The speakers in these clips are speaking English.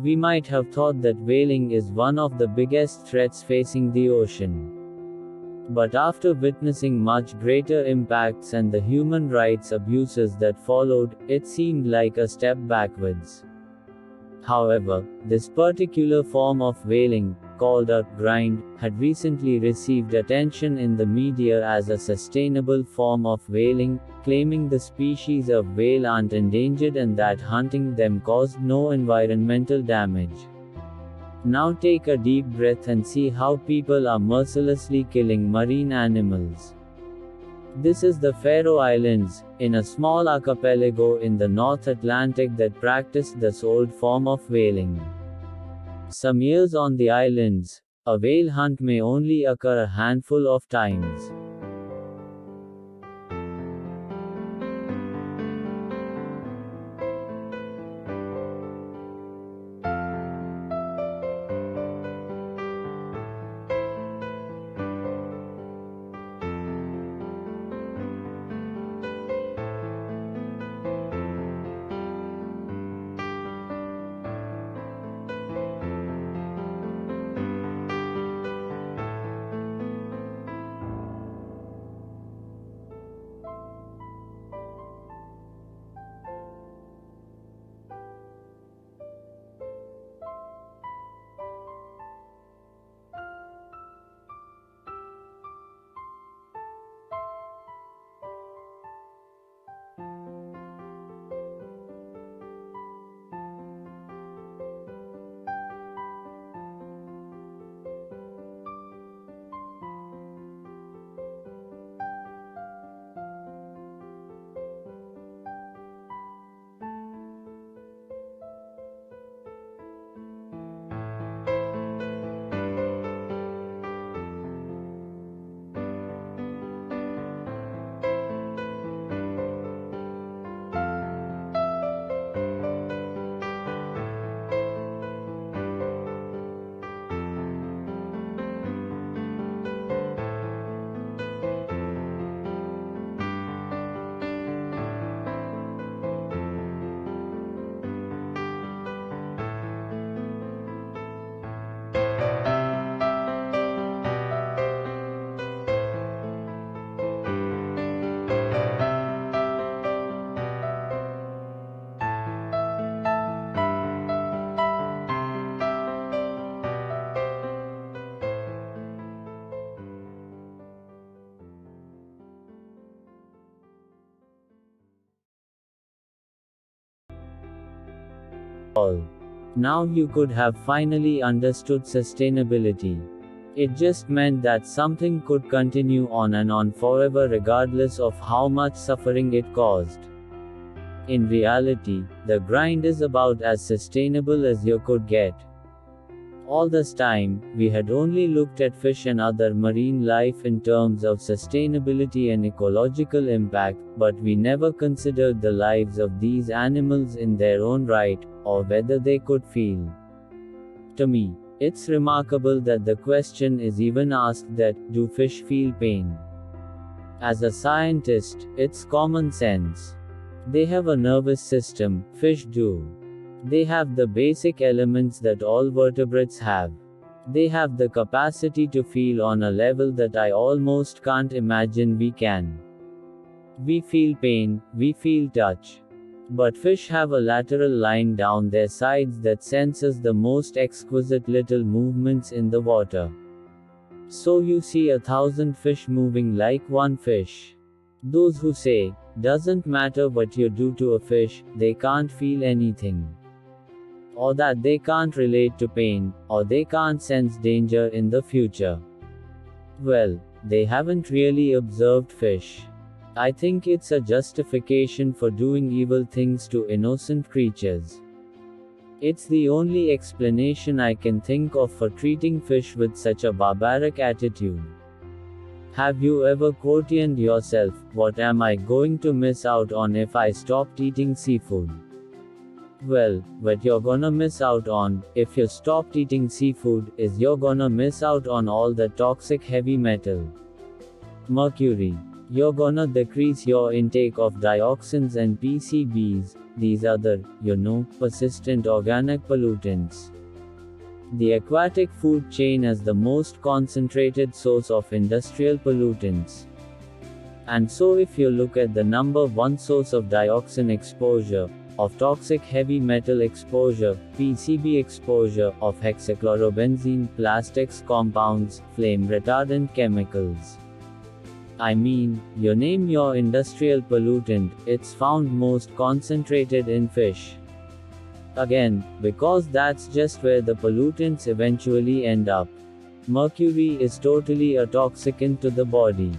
We might have thought that whaling is one of the biggest threats facing the ocean. But after witnessing much greater impacts and the human rights abuses that followed, it seemed like a step backwards. However, this particular form of whaling, called a grind, had recently received attention in the media as a sustainable form of whaling, claiming the species of whale aren't endangered and that hunting them caused no environmental damage. Now take a deep breath and see how people are mercilessly killing marine animals. This is the Faroe Islands, in a small archipelago in the North Atlantic that practiced this old form of whaling. Some years on the islands, a whale hunt may only occur a handful of times. Now you could have finally understood sustainability. It just meant that something could continue on and on forever regardless of how much suffering it caused. In reality, the grind is about as sustainable as you could get. All this time, we had only looked at fish and other marine life in terms of sustainability and ecological impact, but we never considered the lives of these animals in their own right, or whether they could feel. To me, it's remarkable that the question is even asked that, do fish feel pain? As a scientist, it's common sense. They have a nervous system, fish do. They have the basic elements that all vertebrates have. They have the capacity to feel on a level that I almost can't imagine we can. We feel pain, we feel touch. But fish have a lateral line down their sides that senses the most exquisite little movements in the water. So you see 1,000 fish moving like one fish. Those who say, doesn't matter what you do to a fish, they can't feel anything. Or that they can't relate to pain, or they can't sense danger in the future. Well, they haven't really observed fish. I think it's a justification for doing evil things to innocent creatures. It's the only explanation I can think of for treating fish with such a barbaric attitude. Have you ever questioned yourself, what am I going to miss out on if I stopped eating seafood? Well, what you're gonna miss out on, if you stopped eating seafood, is you're gonna miss out on all the toxic heavy metal, mercury, You're gonna decrease your intake of dioxins and PCBs, these other, persistent organic pollutants. The aquatic food chain is the most concentrated source of industrial pollutants. And so if you look at the number one source of dioxin exposure, of toxic heavy metal exposure, PCB exposure, of hexachlorobenzene, plastics compounds, flame retardant chemicals. I mean, you name your industrial pollutant, it's found most concentrated in fish. Again, because that's just where the pollutants eventually end up. Mercury is totally a toxicant to the body.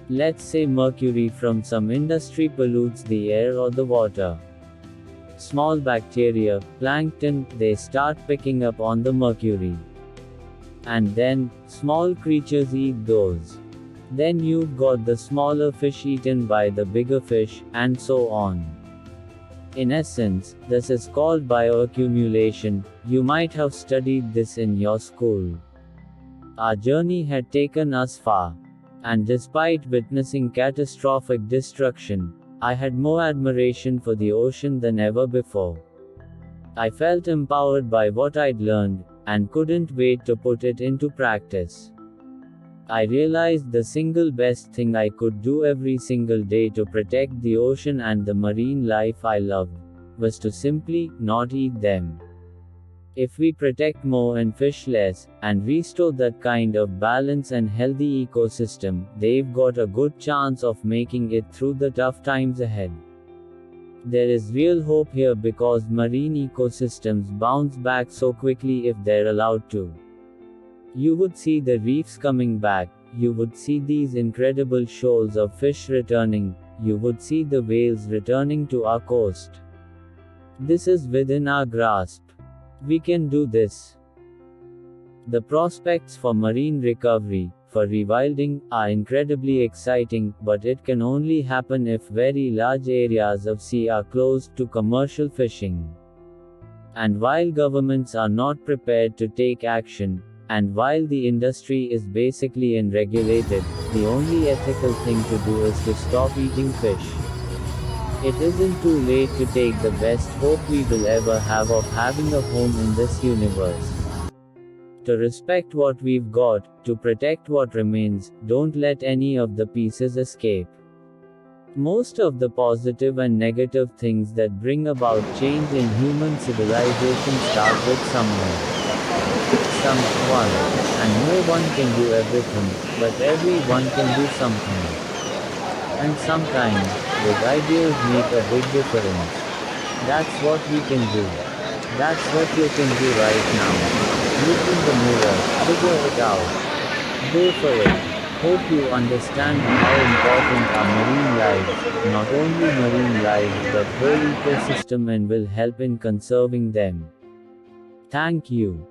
Let's say mercury from some industry pollutes the air or the water. Small bacteria, plankton, they start picking up on the mercury. And then, small creatures eat those. Then you've got the smaller fish eaten by the bigger fish, and so on. In essence, this is called bioaccumulation. You might have studied this in your school. Our journey had taken us far. And despite witnessing catastrophic destruction, I had more admiration for the ocean than ever before. I felt empowered by what I'd learned, and couldn't wait to put it into practice. I realized the single best thing I could do every single day to protect the ocean and the marine life I loved was to simply not eat them. If we protect more and fish less, and restore that kind of balance and healthy ecosystem, they've got a good chance of making it through the tough times ahead. There is real hope here because marine ecosystems bounce back so quickly if they're allowed to. You would see the reefs coming back, you would see these incredible shoals of fish returning, you would see the whales returning to our coast. This is within our grasp. We can do this. The prospects for marine recovery, for rewilding, are incredibly exciting, but it can only happen if very large areas of sea are closed to commercial fishing. And while governments are not prepared to take action, and while the industry is basically unregulated, the only ethical thing to do is to stop eating fish. It isn't too late to take the best hope we will ever have of having a home in this universe. To respect what we've got, to protect what remains, don't let any of the pieces escape. Most of the positive and negative things that bring about change in human civilization start with someone. Someone. And no one can do everything, but everyone can do something. And sometimes, big ideas make a big difference. That's what we can do. That's what you can do right now. Look in the mirror, figure it out. Go for it. Hope you understand how important are marine lives, not only marine lives but whole ecosystem, and will help in conserving them. Thank you.